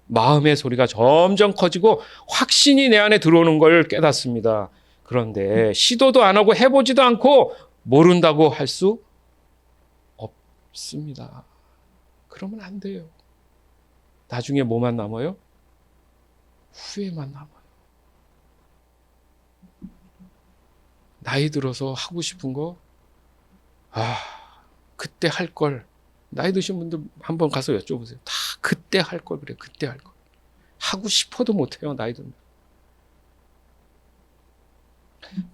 마음의 소리가 점점 커지고 확신이 내 안에 들어오는 걸 깨닫습니다. 그런데 시도도 안 하고 해보지도 않고 모른다고 할 수 없습니다. 그러면 안 돼요. 나중에 뭐만 남아요? 후회만 남아요. 나이 들어서 하고 싶은 거, 그때 할 걸. 나이 드신 분들 한번 가서 여쭤보세요. 다 그때 할 걸 그래. 그때 할 걸. 하고 싶어도 못해요. 나이 들면.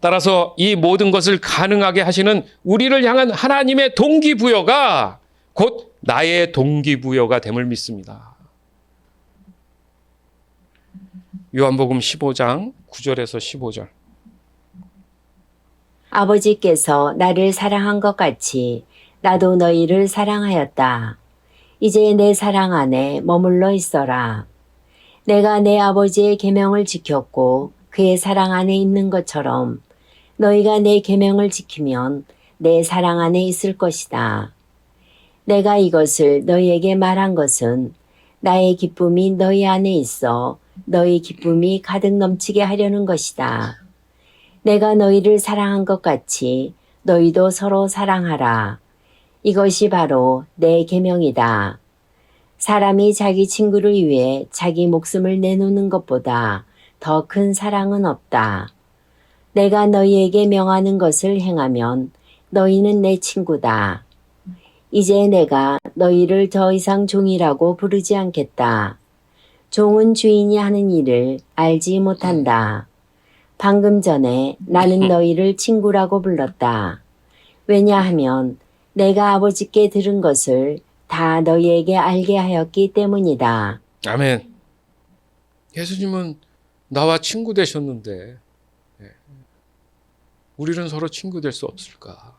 따라서 이 모든 것을 가능하게 하시는 우리를 향한 하나님의 동기부여가 곧 나의 동기부여가 됨을 믿습니다. 요한복음 15장 9절에서 15절. 아버지께서 나를 사랑한 것 같이 나도 너희를 사랑하였다. 이제 내 사랑 안에 머물러 있어라. 내가 내 아버지의 계명을 지켰고 그의 사랑 안에 있는 것처럼 너희가 내 계명을 지키면 내 사랑 안에 있을 것이다. 내가 이것을 너희에게 말한 것은 나의 기쁨이 너희 안에 있어 너희 기쁨이 가득 넘치게 하려는 것이다. 내가 너희를 사랑한 것 같이 너희도 서로 사랑하라. 이것이 바로 내 계명이다. 사람이 자기 친구를 위해 자기 목숨을 내놓는 것보다 더 큰 사랑은 없다. 내가 너희에게 명하는 것을 행하면 너희는 내 친구다. 이제 내가 너희를 더 이상 종이라고 부르지 않겠다. 종은 주인이 하는 일을 알지 못한다. 방금 전에 나는 너희를 친구라고 불렀다. 왜냐하면 내가 아버지께 들은 것을 다 너희에게 알게 하였기 때문이다. 아멘. 예수님은 나와 친구 되셨는데 우리는 서로 친구 될 수 없을까?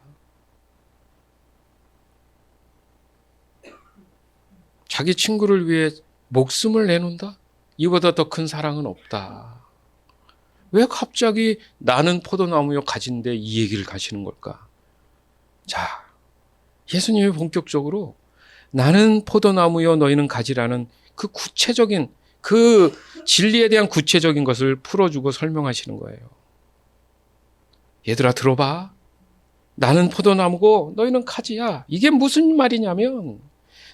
자기 친구를 위해 목숨을 내놓는다? 이보다 더 큰 사랑은 없다. 왜 갑자기 나는 포도나무여 가진데 이 얘기를 하시는 걸까? 자, 예수님이 본격적으로 나는 포도나무여 너희는 가지라는 그 구체적인 그 진리에 대한 구체적인 것을 풀어주고 설명하시는 거예요. 얘들아 들어봐. 나는 포도나무고 너희는 가지야. 이게 무슨 말이냐면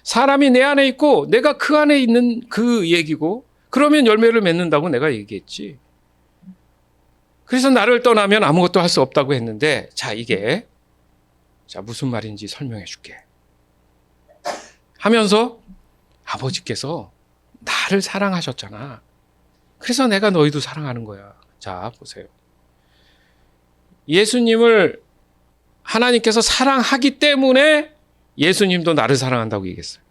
사람이 내 안에 있고 내가 그 안에 있는 그 얘기고 그러면 열매를 맺는다고 내가 얘기했지. 그래서 나를 떠나면 아무것도 할 수 없다고 했는데 이게 무슨 말인지 설명해 줄게. 하면서 아버지께서 나를 사랑하셨잖아. 그래서 내가 너희도 사랑하는 거야. 자, 보세요. 예수님을 하나님께서 사랑하기 때문에 예수님도 나를 사랑한다고 얘기했어요.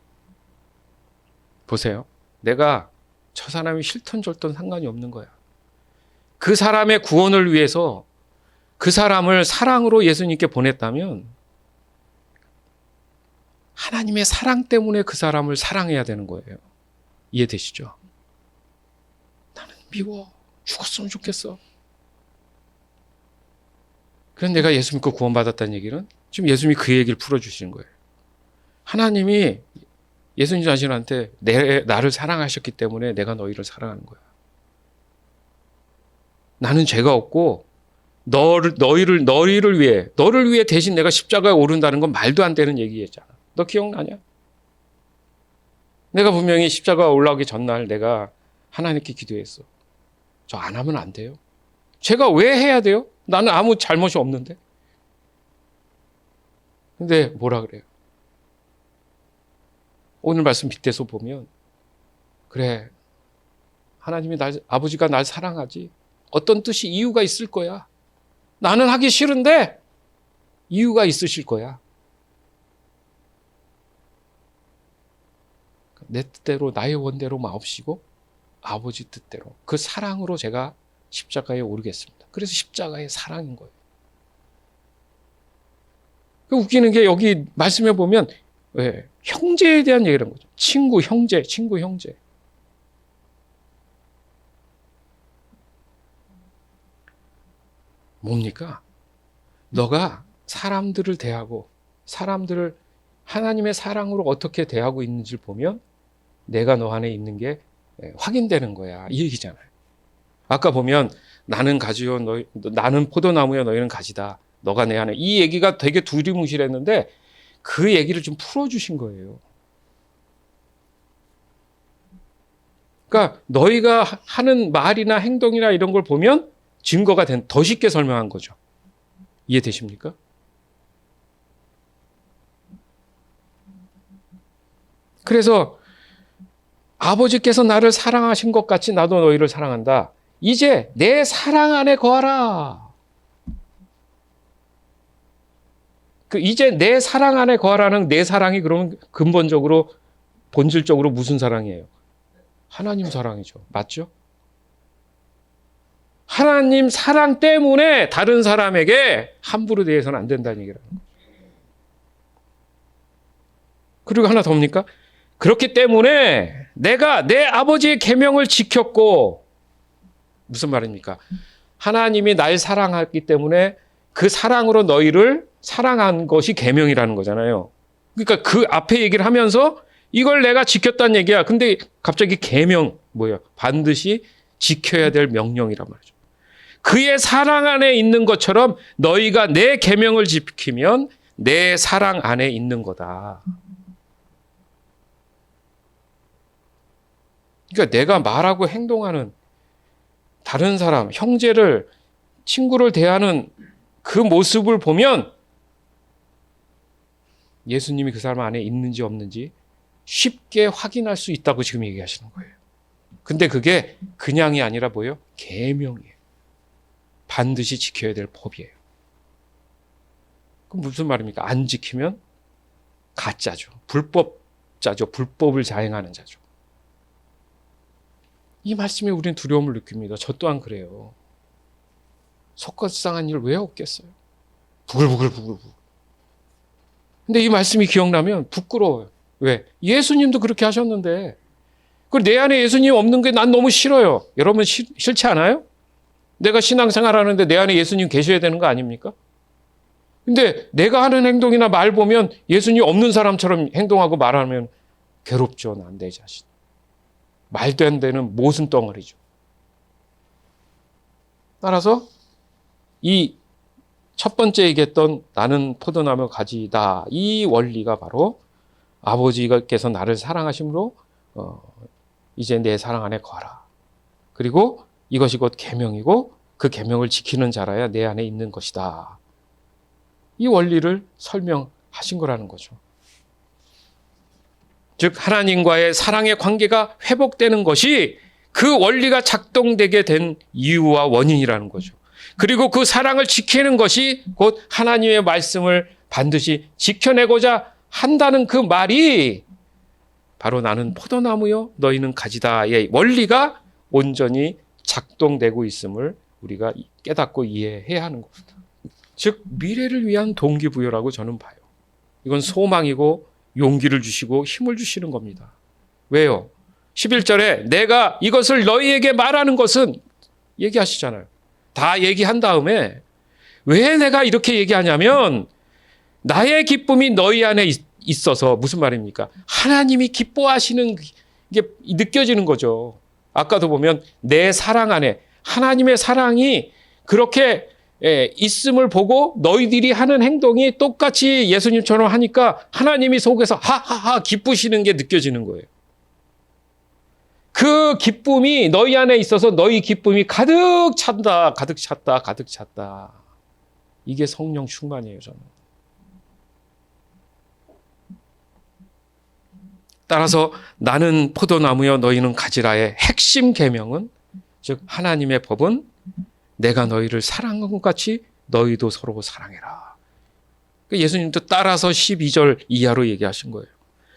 보세요. 내가 저 사람이 싫던 절던 상관이 없는 거야. 그 사람의 구원을 위해서 그 사람을 사랑으로 예수님께 보냈다면 하나님의 사랑 때문에 그 사람을 사랑해야 되는 거예요. 이해되시죠? 나는 미워. 죽었으면 좋겠어. 그런데 내가 예수 믿고 구원받았다는 얘기는 지금 예수님이 그 얘기를 풀어주시는 거예요. 하나님이 예수님 자신한테 나를 사랑하셨기 때문에 내가 너희를 사랑하는 거야. 나는 죄가 없고 너희를 위해 대신 내가 십자가에 오른다는 건 말도 안 되는 얘기였잖아. 너 기억나냐? 내가 분명히 십자가에 올라오기 전날 내가 하나님께 기도했어. 저 안 하면 안 돼요. 제가 왜 해야 돼요? 나는 아무 잘못이 없는데. 근데 뭐라 그래요? 오늘 말씀 빗대서 보면 그래, 아버지가 날 사랑하지. 어떤 뜻이 이유가 있을 거야. 나는 하기 싫은데 이유가 있으실 거야. 내 뜻대로 나의 원대로 마옵시고 아버지 뜻대로 그 사랑으로 제가 십자가에 오르겠습니다. 그래서 십자가의 사랑인 거예요. 웃기는 게 여기 말씀해 보면 왜? 형제에 대한 얘기를 한 거죠. 친구, 형제. 뭡니까? 너가 사람들을 대하고 사람들을 하나님의 사랑으로 어떻게 대하고 있는지를 보면 내가 너 안에 있는 게 확인되는 거야. 이 얘기잖아요. 아까 보면 나는 가지요, 나는 포도나무요, 너희는 가지다. 너가 내 안에. 이 얘기가 되게 두리뭉실했는데 그 얘기를 좀 풀어주신 거예요. 그러니까 너희가 하는 말이나 행동이나 이런 걸 보면 증거가 더 쉽게 설명한 거죠. 이해되십니까? 그래서 아버지께서 나를 사랑하신 것 같이 나도 너희를 사랑한다. 이제 내 사랑 안에 거하라. 이제 내 사랑 안에 거하라는 내 사랑이 그러면 근본적으로 본질적으로 무슨 사랑이에요? 하나님 사랑이죠. 맞죠? 하나님 사랑 때문에 다른 사람에게 함부로 대해서는 안 된다는 얘기라는 거예요. 그리고 하나 더입니까? 그렇기 때문에 내가 내 아버지의 계명을 지켰고, 무슨 말입니까? 하나님이 날 사랑했기 때문에 그 사랑으로 너희를 사랑한 것이 계명이라는 거잖아요. 그러니까 그 앞에 얘기를 하면서 이걸 내가 지켰다는 얘기야. 근데 갑자기 계명 뭐예요? 반드시 지켜야 될 명령이란 말이죠. 그의 사랑 안에 있는 것처럼 너희가 내 계명을 지키면 내 사랑 안에 있는 거다. 그러니까 내가 말하고 행동하는 다른 사람, 형제를, 친구를 대하는 그 모습을 보면 예수님이 그 사람 안에 있는지 없는지 쉽게 확인할 수 있다고 지금 얘기하시는 거예요. 근데 그게 그냥이 아니라 뭐예요? 계명이에요. 반드시 지켜야 될 법이에요. 그럼 무슨 말입니까? 안 지키면 가짜죠. 불법자죠. 불법을 자행하는 자죠. 이 말씀에 우리는 두려움을 느낍니다. 저 또한 그래요. 속것상한 일 왜 없겠어요? 부글부글. 근데 이 말씀이 기억나면 부끄러워요. 왜? 예수님도 그렇게 하셨는데 그리고 내 안에 예수님 없는 게 난 너무 싫어요. 여러분 싫지 않아요? 내가 신앙생활 하는데 내 안에 예수님 계셔야 되는 거 아닙니까? 근데 내가 하는 행동이나 말 보면 예수님 없는 사람처럼 행동하고 말하면 괴롭죠. 난 내 자신. 말도 안 되는 모순 덩어리죠. 따라서 이 첫 번째 얘기했던 나는 포도나무 가지다. 이 원리가 바로 아버지께서 나를 사랑하심으로 이제 내 사랑 안에 거하라. 그리고 이것이 곧 계명이고 그 계명을 지키는 자라야 내 안에 있는 것이다. 이 원리를 설명하신 거라는 거죠. 즉 하나님과의 사랑의 관계가 회복되는 것이 그 원리가 작동되게 된 이유와 원인이라는 거죠. 그리고 그 사랑을 지키는 것이 곧 하나님의 말씀을 반드시 지켜내고자 한다는 그 말이 바로 나는 포도나무요 너희는 가지다의 원리가 온전히 작동되고 있음을 우리가 깨닫고 이해해야 하는 겁니다. 즉 미래를 위한 동기부여라고 저는 봐요. 이건 소망이고 용기를 주시고 힘을 주시는 겁니다. 왜요? 11절에 내가 이것을 너희에게 말하는 것은 얘기하시잖아요. 다 얘기한 다음에 왜 내가 이렇게 얘기하냐면 나의 기쁨이 너희 안에 있어서 무슨 말입니까? 하나님이 기뻐하시는 게 느껴지는 거죠. 아까도 보면 내 사랑 안에 하나님의 사랑이 그렇게 있음을 보고 너희들이 하는 행동이 똑같이 예수님처럼 하니까 하나님이 속에서 하하하 기쁘시는 게 느껴지는 거예요. 그 기쁨이 너희 안에 있어서 너희 기쁨이 가득 찼다, 가득 찼다, 가득 찼다. 이게 성령 충만이에요, 저는. 따라서 나는 포도나무여 너희는 가지라의 핵심 계명은, 즉 하나님의 법은 내가 너희를 사랑한 것 같이 너희도 서로 사랑해라. 예수님도 따라서 12절 이하로 얘기하신 거예요.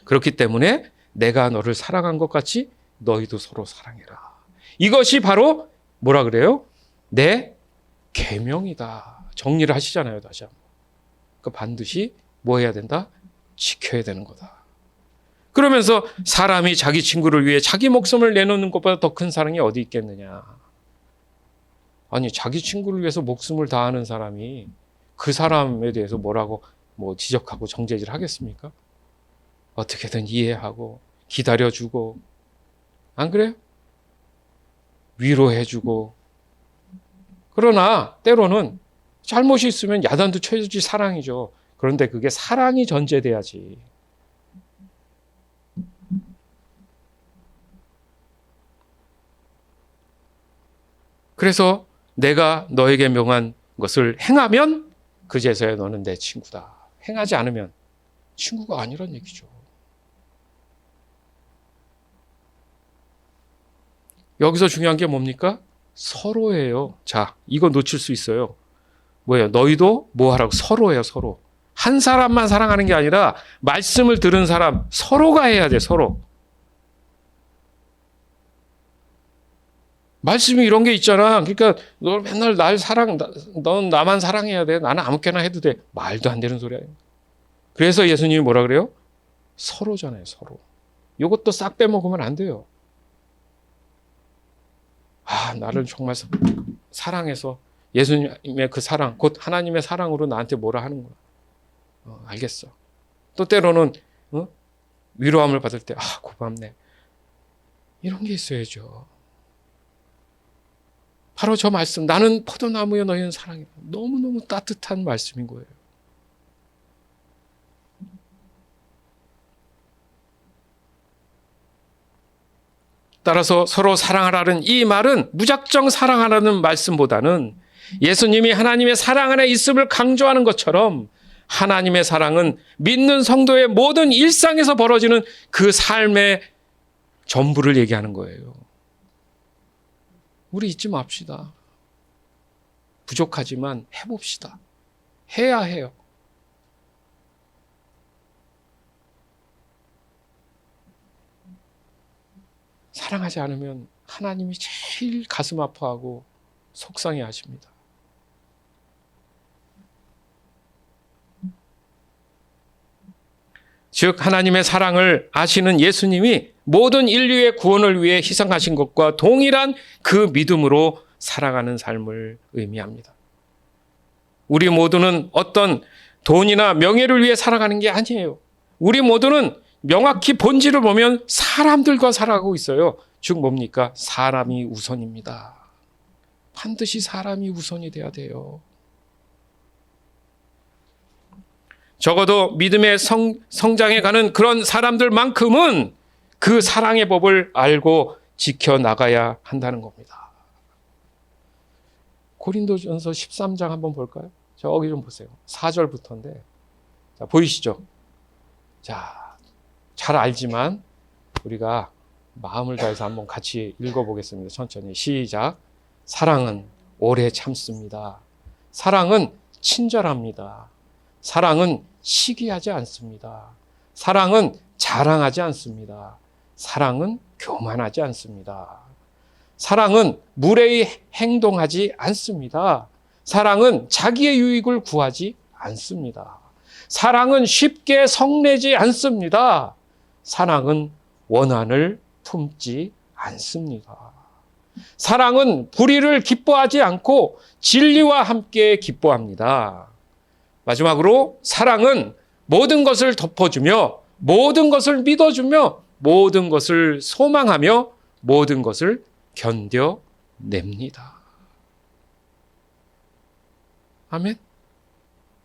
그렇기 때문에 내가 너를 사랑한 것 같이 너희도 서로 사랑해라. 이것이 바로 뭐라 그래요? 내 계명이다. 정리를 하시잖아요, 다시 한번. 그러니까 반드시 뭐 해야 된다? 지켜야 되는 거다. 그러면서 사람이 자기 친구를 위해 자기 목숨을 내놓는 것보다 더 큰 사랑이 어디 있겠느냐. 아니, 자기 친구를 위해서 목숨을 다하는 사람이 그 사람에 대해서 뭐라고 지적하고 정죄질 하겠습니까? 어떻게든 이해하고 기다려주고, 안 그래요? 위로해주고. 그러나 때로는 잘못이 있으면 야단도 쳐주지 사랑이죠. 그런데 그게 사랑이 전제돼야지. 그래서 내가 너에게 명한 것을 행하면 그제서야 너는 내 친구다. 행하지 않으면 친구가 아니란 얘기죠. 여기서 중요한 게 뭡니까? 서로예요. 자, 이거 놓칠 수 있어요. 뭐예요? 너희도 뭐 하라고? 서로예요, 서로. 한 사람만 사랑하는 게 아니라 말씀을 들은 사람 서로가 해야 돼, 서로. 말씀이 이런 게 있잖아. 그러니까 너 맨날 넌 나만 사랑해야 돼. 나는 아무렇게나 해도 돼. 말도 안 되는 소리야. 그래서 예수님이 뭐라 그래요? 서로잖아요, 서로. 이것도 싹 빼먹으면 안 돼요. 나를 정말 사랑해서 예수님의 그 사랑, 곧 하나님의 사랑으로 나한테 뭐라 하는 거야. 알겠어. 또 때로는 위로함을 받을 때 고맙네. 이런 게 있어야죠. 바로 저 말씀, 나는 포도나무여 너희는 사랑이라. 너무너무 따뜻한 말씀인 거예요. 따라서 서로 사랑하라는 이 말은 무작정 사랑하라는 말씀보다는 예수님이 하나님의 사랑 안에 있음을 강조하는 것처럼 하나님의 사랑은 믿는 성도의 모든 일상에서 벌어지는 그 삶의 전부를 얘기하는 거예요. 우리 잊지 맙시다. 부족하지만 해봅시다. 해야 해요. 사랑하지 않으면 하나님이 제일 가슴 아파하고 속상해 하십니다. 즉 하나님의 사랑을 아시는 예수님이 모든 인류의 구원을 위해 희생하신 것과 동일한 그 믿음으로 살아가는 삶을 의미합니다. 우리 모두는 어떤 돈이나 명예를 위해 살아가는 게 아니에요. 우리 모두는 명확히 본질을 보면 사람들과 살아가고 있어요. 즉 뭡니까? 사람이 우선입니다. 반드시 사람이 우선이 돼야 돼요. 적어도 믿음의 성장해 가는 그런 사람들만큼은 그 사랑의 법을 알고 지켜나가야 한다는 겁니다. 고린도전서 13장 한번 볼까요? 저기 좀 보세요. 4절부터인데. 자, 보이시죠? 자, 잘 알지만 우리가 마음을 다해서 한번 같이 읽어보겠습니다. 천천히 시작. 사랑은 오래 참습니다. 사랑은 친절합니다. 사랑은 시기하지 않습니다. 사랑은 자랑하지 않습니다. 사랑은 교만하지 않습니다. 사랑은 무례히 행동하지 않습니다. 사랑은 자기의 유익을 구하지 않습니다. 사랑은 쉽게 성내지 않습니다. 사랑은 원한을 품지 않습니다. 사랑은 불의를 기뻐하지 않고 진리와 함께 기뻐합니다. 마지막으로 사랑은 모든 것을 덮어주며 모든 것을 믿어주며 모든 것을 소망하며 모든 것을 견뎌냅니다. 아멘.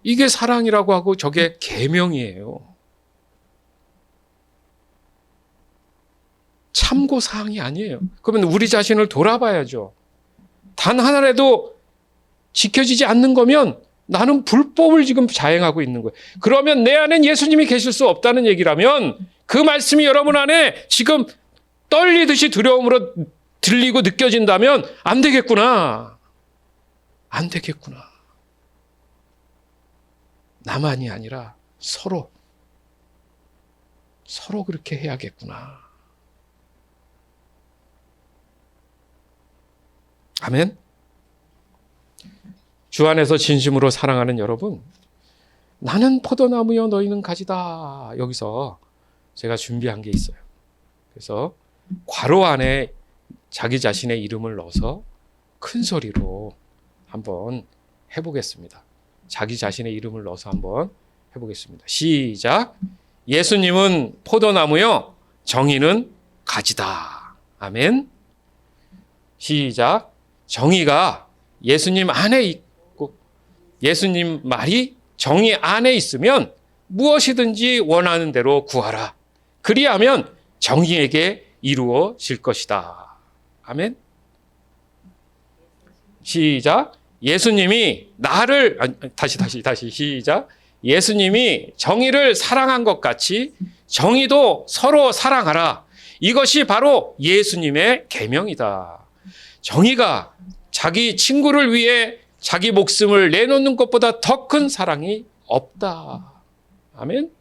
이게 사랑이라고 하고 저게 계명이에요. 참고 사항이 아니에요. 그러면 우리 자신을 돌아봐야죠. 단 하나라도 지켜지지 않는 거면 나는 불법을 지금 자행하고 있는 거예요. 그러면 내 안엔 예수님이 계실 수 없다는 얘기라면 그 말씀이 여러분 안에 지금 떨리듯이 두려움으로 들리고 느껴진다면 안 되겠구나. 안 되겠구나. 나만이 아니라 서로 그렇게 해야겠구나. 아멘. 주 안에서 진심으로 사랑하는 여러분, 나는 포도나무여 너희는 가지다. 여기서 제가 준비한 게 있어요. 그래서 괄호 안에 자기 자신의 이름을 넣어서 큰 소리로 한번 해보겠습니다. 자기 자신의 이름을 넣어서 한번 해보겠습니다. 시작. 예수님은 포도나무요, 정의는 가지다. 아멘. 시작. 정의가 예수님 안에 있고 예수님 말이 정의 안에 있으면 무엇이든지 원하는 대로 구하라. 그리하면 정의에게 이루어질 것이다. 아멘. 시작. 예수님이 나를 다시 시작. 예수님이 정의를 사랑한 것 같이 정의도 서로 사랑하라. 이것이 바로 예수님의 계명이다. 정의가 자기 친구를 위해 자기 목숨을 내놓는 것보다 더 큰 사랑이 없다. 아멘.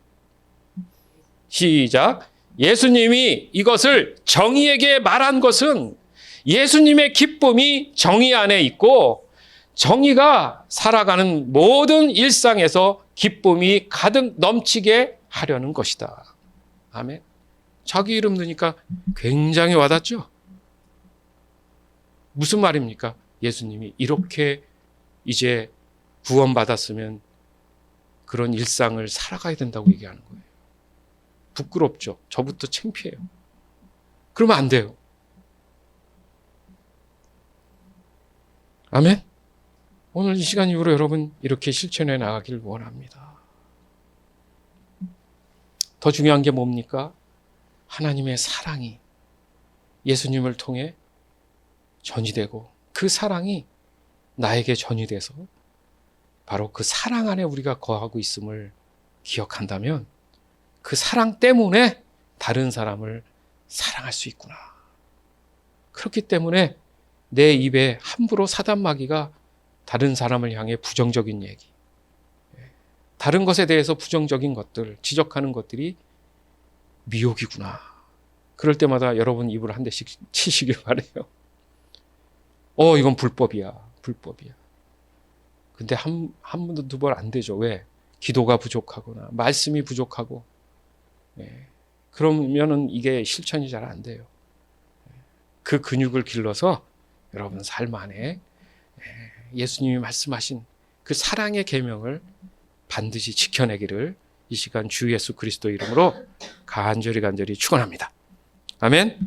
시작. 예수님이 이것을 정의에게 말한 것은 예수님의 기쁨이 정의 안에 있고 정의가 살아가는 모든 일상에서 기쁨이 가득 넘치게 하려는 것이다. 아멘. 자기 이름 넣으니까 굉장히 와닿죠? 무슨 말입니까? 예수님이 이렇게 이제 구원받았으면 그런 일상을 살아가야 된다고 얘기하는 거예요. 부끄럽죠? 저부터 창피해요. 그러면 안 돼요. 아멘? 오늘 이 시간 이후로 여러분 이렇게 실천해 나가길 원합니다. 더 중요한 게 뭡니까? 하나님의 사랑이 예수님을 통해 전이되고 그 사랑이 나에게 전이돼서 바로 그 사랑 안에 우리가 거하고 있음을 기억한다면 그 사랑 때문에 다른 사람을 사랑할 수 있구나. 그렇기 때문에 내 입에 함부로 사단마귀가 다른 사람을 향해 부정적인 얘기, 다른 것에 대해서 부정적인 것들, 지적하는 것들이 미혹이구나. 그럴 때마다 여러분 입을 한 대씩 치시길 바래요. 이건 불법이야. 근데 한 번도 두 번 안 되죠. 왜? 기도가 부족하거나 말씀이 부족하고 그러면은 이게 실천이 잘 안 돼요. 그 근육을 길러서 여러분 삶 안에 예수님이 말씀하신 그 사랑의 계명을 반드시 지켜내기를 이 시간 주 예수 그리스도 이름으로 간절히 축원합니다. 아멘.